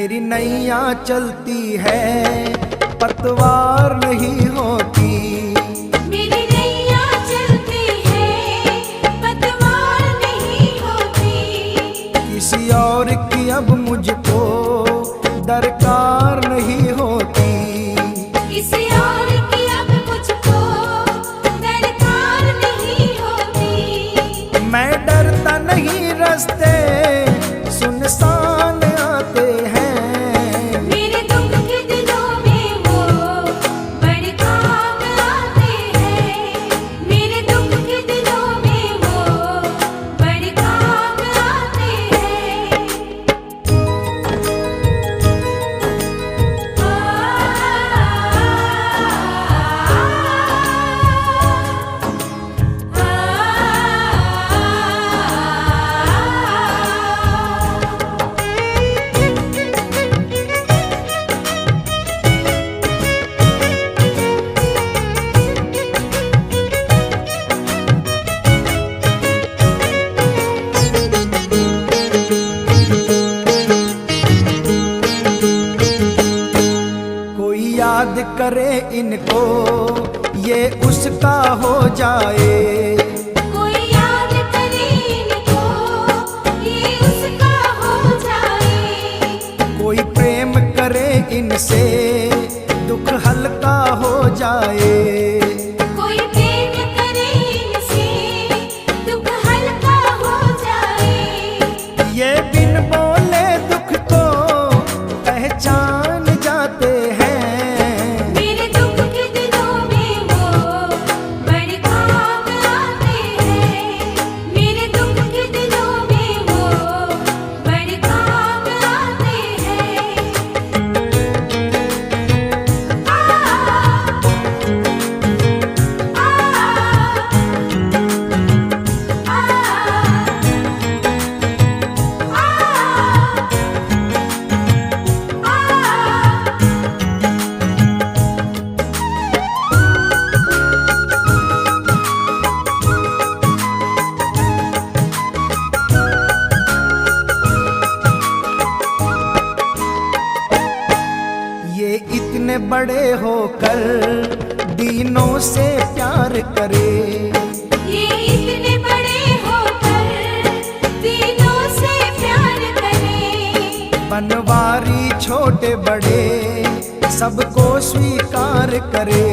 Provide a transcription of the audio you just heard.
मेरी नैया चलती है पतवार नहीं होती। मेरी नैया चलती है पतवार नहीं होती। किसी और की अब मुझको दरकार नहीं होती। किसी और की अब मुझको दरकार नहीं होती। मैं डरता नहीं रास्ते सुनसान आते हैं। मेरे दुख के दिनों में वो बड़े काम आते हैं। मेरे दुख के दिनों में वो बड़े काम आते हैं। कोई याद करे इनको ये उसका हो जाए। कोई याद करे इनको ये उसका हो जाए। कोई प्रेम करे इनसे दुख हल्का हो जाए। कोई प्रेम करे इनसे दुख हल्का हो जाए। ये बिन बोले दुख को पहचान जाते हैं। मेरे दुख के दिनों में वो बड़े काम आते हैं। मेरे दुख के दिनों में वो बड़े काम आते हैं। ये इतने बड़े होकर दीनों से प्यार करे। ये इतने बड़े होकर दिलों से प्यार करें। बनवारी छोटे बड़े सबको स्वीकार करे।